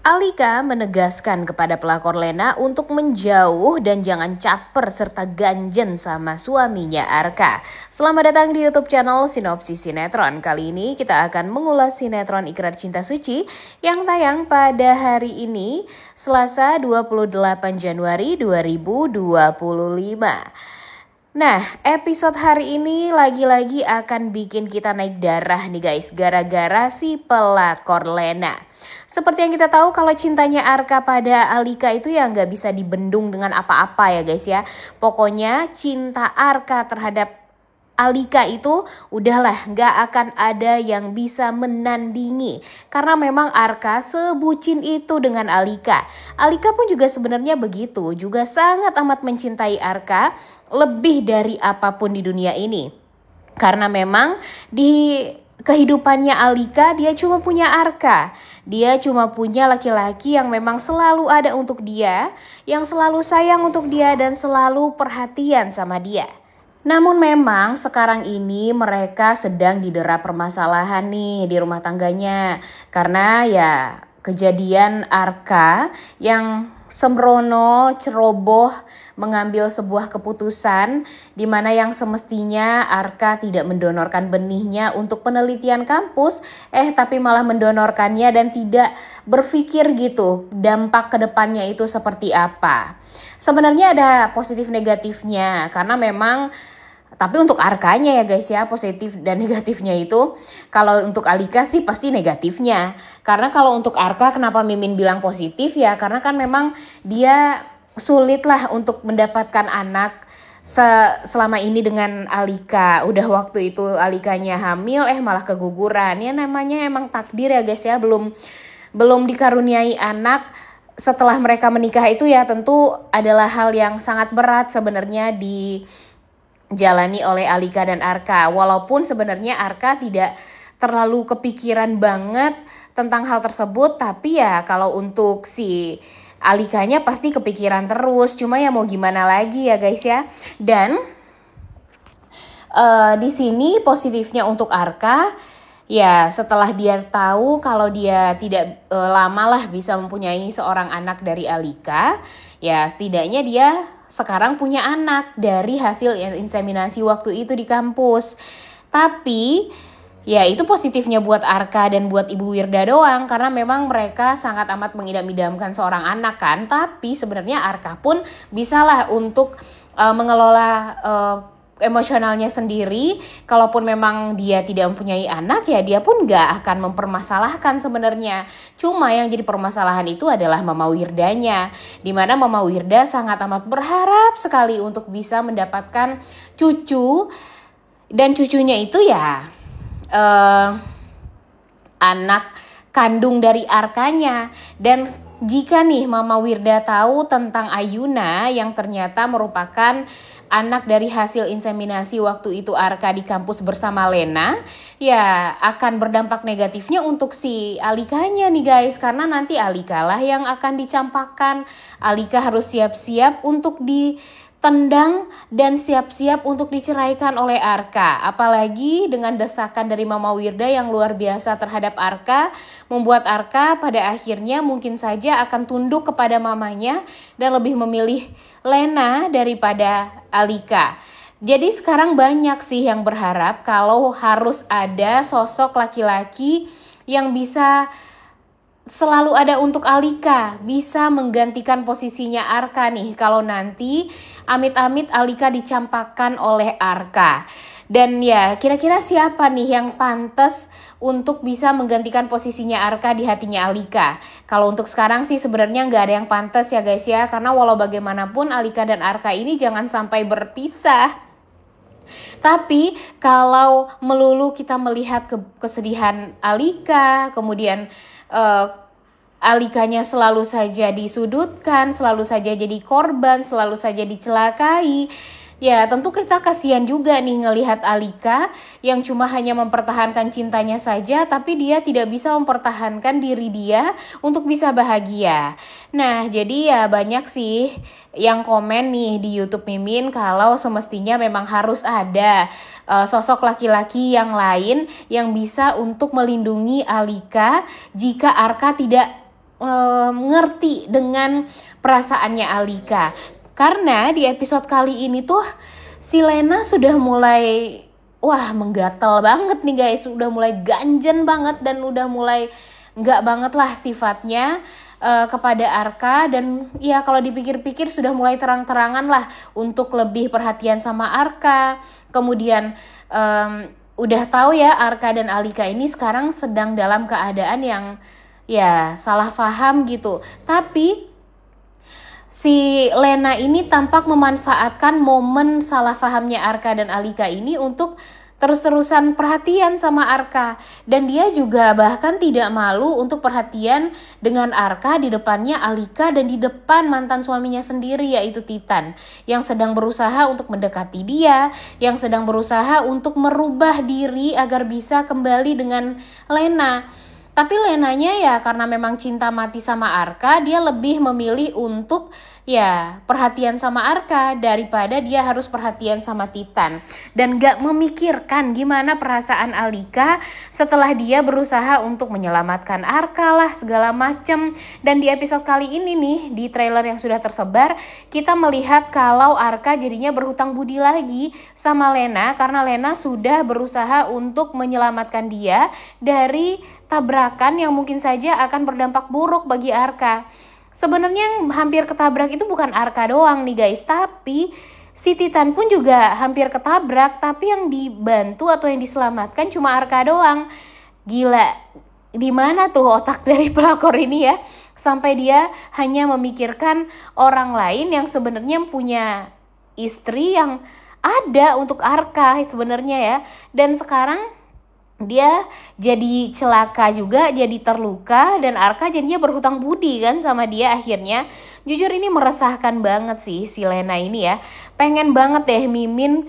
Alika menegaskan kepada pelakor Lena untuk menjauh dan jangan caper serta ganjen sama suaminya Arka. Selamat datang di YouTube channel Sinopsis Sinetron. Kali ini kita akan mengulas sinetron Ikrar Cinta Suci yang tayang pada hari ini, Selasa 28 Januari 2025. Nah, episode hari ini lagi-lagi akan bikin kita naik darah nih guys, gara-gara si pelakor Lena. Seperti yang kita tahu kalau cintanya Arka pada Alika itu ya nggak bisa dibendung dengan apa-apa ya guys ya. Pokoknya cinta Arka terhadap Alika itu udahlah nggak akan ada yang bisa menandingi. Karena memang Arka sebucin itu dengan Alika. Alika pun juga sebenarnya begitu, juga sangat amat mencintai Arka lebih dari apapun di dunia ini. Karena memang di kehidupannya Alika dia cuma punya Arka. Dia cuma punya laki-laki yang memang selalu ada untuk dia, yang selalu sayang untuk dia dan selalu perhatian sama dia. Namun memang sekarang ini mereka sedang didera permasalahan nih di rumah tangganya. Karena ya kejadian Arka yang sembrono, ceroboh mengambil sebuah keputusan di mana yang semestinya Arka tidak mendonorkan benihnya untuk penelitian kampus, tapi malah mendonorkannya dan tidak berpikir gitu dampak kedepannya itu seperti apa. Sebenarnya ada positif negatifnya karena memang tapi untuk Arkanya ya guys ya, positif dan negatifnya itu. Kalau untuk Alika sih pasti negatifnya. Karena kalau untuk Arka kenapa Mimin bilang positif ya, karena kan memang dia sulit lah untuk mendapatkan anak selama ini dengan Alika. Udah waktu itu Alikanya hamil malah keguguran. Ya namanya emang takdir ya guys ya, belum dikaruniai anak. Setelah mereka menikah itu ya tentu adalah hal yang sangat berat sebenarnya dijalani oleh Alika dan Arka. Walaupun sebenarnya Arka tidak terlalu kepikiran banget tentang hal tersebut, tapi ya kalau untuk si Alikanya pasti kepikiran terus. Cuma ya mau gimana lagi ya guys ya. Dan di sini positifnya untuk Arka, ya setelah dia tahu kalau dia tidak lama lah bisa mempunyai seorang anak dari Alika, ya setidaknya dia sekarang punya anak dari hasil inseminasi waktu itu di kampus. Tapi ya itu positifnya buat Arka dan buat Ibu Wirda doang, karena memang mereka sangat amat mengidam-idamkan seorang anak kan. Tapi sebenarnya Arka pun bisalah untuk mengelola emosionalnya sendiri. Kalaupun memang dia tidak mempunyai anak ya dia pun gak akan mempermasalahkan sebenarnya. Cuma yang jadi permasalahan itu adalah Mama Wirdanya, dimana Mama Wirda sangat amat berharap sekali untuk bisa mendapatkan cucu. Dan cucunya itu ya anak kandung dari Arkanya. Dan jika nih Mama Wirda tahu tentang Ayuna yang ternyata merupakan anak dari hasil inseminasi waktu itu Arka di kampus bersama Lena, ya akan berdampak negatifnya untuk si Alikanya nih guys. Karena nanti Alika lah yang akan dicampakkan. Alika harus siap-siap untuk ditendang dan siap-siap untuk diceraikan oleh Arka. Apalagi dengan desakan dari Mama Wirda yang luar biasa terhadap Arka, membuat Arka pada akhirnya mungkin saja akan tunduk kepada mamanya dan lebih memilih Lena daripada Alika. Jadi sekarang banyak sih yang berharap kalau harus ada sosok laki-laki yang bisa selalu ada untuk Alika, bisa menggantikan posisinya Arka nih kalau nanti amit-amit Alika dicampakkan oleh Arka. Dan ya kira-kira siapa nih yang pantas untuk bisa menggantikan posisinya Arka di hatinya Alika? Kalau untuk sekarang sih sebenarnya nggak ada yang pantas ya guys ya, karena walau bagaimanapun Alika dan Arka ini jangan sampai berpisah. Tapi kalau melulu kita melihat kesedihan Alika, kemudian Alikanya selalu saja disudutkan, selalu saja jadi korban, selalu saja dicelakai, ya tentu kita kasihan juga nih ngelihat Alika yang cuma hanya mempertahankan cintanya saja, tapi dia tidak bisa mempertahankan diri dia untuk bisa bahagia. Nah jadi ya banyak sih yang komen nih di YouTube Mimin kalau semestinya memang harus ada sosok laki-laki yang lain yang bisa untuk melindungi Alika jika Arka tidak ngerti dengan perasaannya Alika. Karena di episode kali ini tuh si Lena sudah mulai menggatal banget nih guys, udah mulai ganjen banget dan udah mulai nggak banget lah sifatnya kepada Arka. Dan ya kalau dipikir-pikir sudah mulai terang-terangan lah untuk lebih perhatian sama Arka. Kemudian udah tahu ya Arka dan Alika ini sekarang sedang dalam keadaan yang ya salah paham gitu. Tapi si Lena ini tampak memanfaatkan momen salah pahamnya Arka dan Alika ini untuk terus-terusan perhatian sama Arka. Dan dia juga bahkan tidak malu untuk perhatian dengan Arka di depannya Alika dan di depan mantan suaminya sendiri yaitu Titan, yang sedang berusaha untuk mendekati dia, yang sedang berusaha untuk merubah diri agar bisa kembali dengan Lena. Tapi Lenanya ya karena memang cinta mati sama Arka, dia lebih memilih untuk ya perhatian sama Arka daripada dia harus perhatian sama Titan. Dan gak memikirkan gimana perasaan Alika setelah dia berusaha untuk menyelamatkan Arka lah segala macem. Dan di episode kali ini nih, di trailer yang sudah tersebar, kita melihat kalau Arka jadinya berhutang budi lagi sama Lena karena Lena sudah berusaha untuk menyelamatkan dia dari tabrakan yang mungkin saja akan berdampak buruk bagi Arka. Sebenarnya yang hampir ketabrak itu bukan Arka doang nih guys, tapi si Titan pun juga hampir ketabrak, tapi yang dibantu atau yang diselamatkan cuma Arka doang. Gila, di mana tuh otak dari pelakor ini ya? Sampai dia hanya memikirkan orang lain yang sebenarnya punya istri yang ada untuk Arka sebenarnya ya. Dan sekarang dia jadi celaka juga, jadi terluka, dan Arka jadinya berhutang budi kan sama dia akhirnya. Jujur ini meresahkan banget sih si Lena ini ya. Pengen banget deh Mimin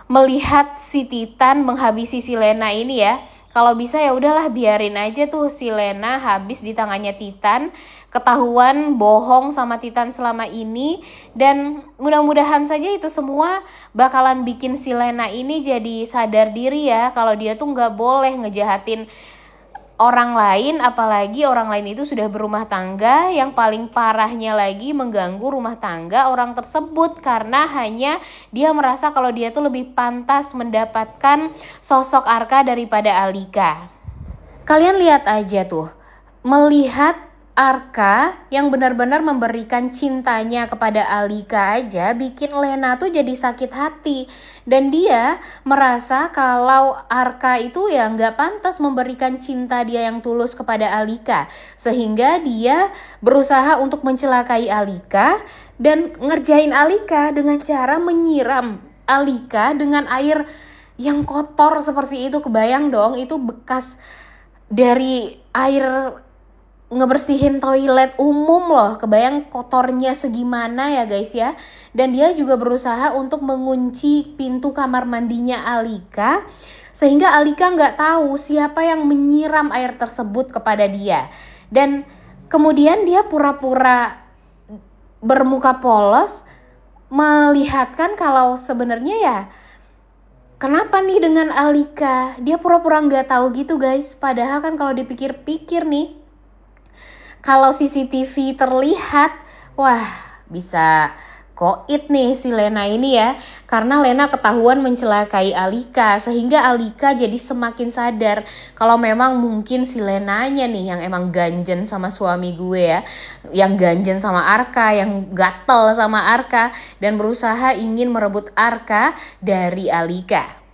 melihat si Titan menghabisi si Lena ini ya. Kalau bisa ya udahlah biarin aja tuh si Lena habis di tangannya Titan, ketahuan bohong sama Titan selama ini. Dan mudah-mudahan saja itu semua bakalan bikin si Lena ini jadi sadar diri ya, kalau dia tuh gak boleh ngejahatin orang lain, apalagi orang lain itu sudah berumah tangga. Yang paling parahnya lagi mengganggu rumah tangga orang tersebut karena hanya dia merasa kalau dia tuh lebih pantas mendapatkan sosok Arka daripada Alika. Kalian lihat aja tuh, melihat Arka yang benar-benar memberikan cintanya kepada Alika aja bikin Lena tuh jadi sakit hati. Dan dia merasa kalau Arka itu ya gak pantas memberikan cinta dia yang tulus kepada Alika. Sehingga dia berusaha untuk mencelakai Alika dan ngerjain Alika dengan cara menyiram Alika dengan air yang kotor seperti itu. Kebayang dong, itu bekas dari air ngebersihin toilet umum loh, kebayang kotornya segimana ya guys ya. Dan dia juga berusaha untuk mengunci pintu kamar mandinya Alika sehingga Alika nggak tahu siapa yang menyiram air tersebut kepada dia. Dan kemudian dia pura-pura bermuka polos melihatkan kalau sebenarnya ya kenapa nih dengan Alika. Dia pura-pura nggak tahu gitu guys, padahal kan kalau dipikir-pikir nih, kalau CCTV terlihat, wah bisa koit nih si Lena ini ya. Karena Lena ketahuan mencelakai Alika, sehingga Alika jadi semakin sadar kalau memang mungkin si Lenanya nih yang emang ganjen sama suami gue ya. Yang ganjen sama Arka, yang gatel sama Arka, dan berusaha ingin merebut Arka dari Alika.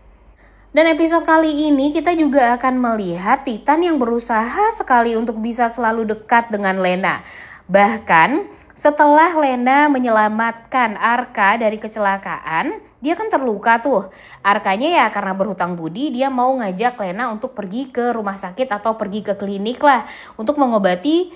Dan episode kali ini kita juga akan melihat Titan yang berusaha sekali untuk bisa selalu dekat dengan Lena. Bahkan setelah Lena menyelamatkan Arka dari kecelakaan, dia kan terluka tuh. Arkanya ya karena berhutang budi, dia mau ngajak Lena untuk pergi ke rumah sakit atau pergi ke klinik lah untuk mengobati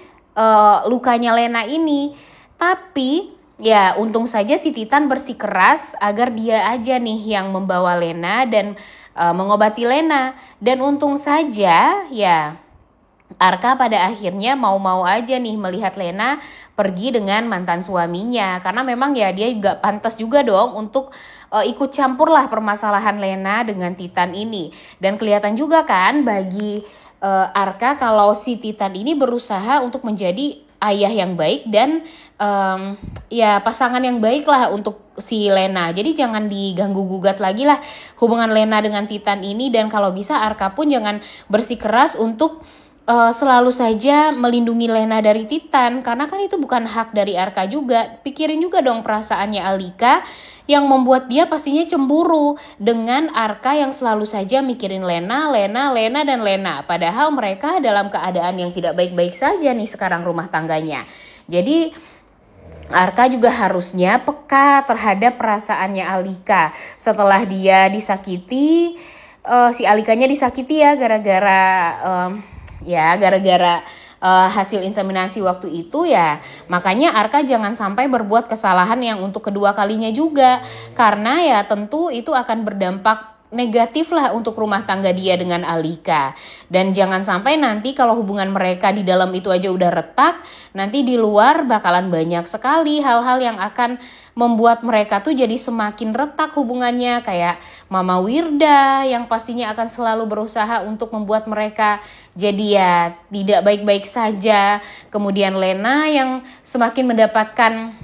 lukanya Lena ini. Tapi ya untung saja si Titan bersikeras agar dia aja nih yang membawa Lena dan mengobati Lena. Dan untung saja ya Arka pada akhirnya mau-mau aja nih melihat Lena pergi dengan mantan suaminya. Karena memang ya dia gak pantas juga dong untuk ikut campur lah permasalahan Lena dengan Titan ini. Dan kelihatan juga kan bagi Arka kalau si Titan ini berusaha untuk menjadi ayah yang baik dan ya pasangan yang baik lah untuk si Lena. Jadi jangan diganggu gugat lagi lah hubungan Lena dengan Titan ini, dan kalau bisa Arka pun jangan bersikeras untuk selalu saja melindungi Lena dari Titan, karena kan itu bukan hak dari Arka juga. Pikirin juga dong perasaannya Alika yang membuat dia pastinya cemburu dengan Arka yang selalu saja mikirin Lena, dan Lena. Padahal mereka dalam keadaan yang tidak baik-baik saja nih sekarang rumah tangganya. Jadi Arka juga harusnya peka terhadap perasaannya Alika. Setelah dia disakiti, si Alikanya disakiti ya gara-gara hasil inseminasi waktu itu ya. Makanya Arka jangan sampai berbuat kesalahan yang untuk kedua kalinya juga, karena ya tentu itu akan berdampak negatif lah untuk rumah tangga dia dengan Alika. Dan jangan sampai nanti kalau hubungan mereka di dalam itu aja udah retak, nanti di luar bakalan banyak sekali hal-hal yang akan membuat mereka tuh jadi semakin retak hubungannya, kayak Mama Wirda yang pastinya akan selalu berusaha untuk membuat mereka jadi ya tidak baik-baik saja. Kemudian Lena yang semakin mendapatkan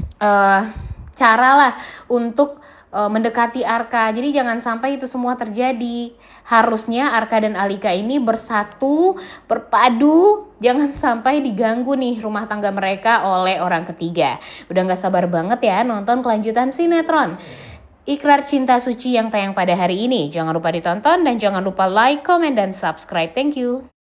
cara lah untuk mendekati Arka. Jadi jangan sampai itu semua terjadi. Harusnya Arka dan Alika ini bersatu, berpadu, jangan sampai diganggu nih rumah tangga mereka oleh orang ketiga. Udah gak sabar banget ya nonton kelanjutan sinetron Ikrar Cinta Suci yang tayang pada hari ini. Jangan lupa ditonton dan jangan lupa like, comment, dan subscribe. Thank you.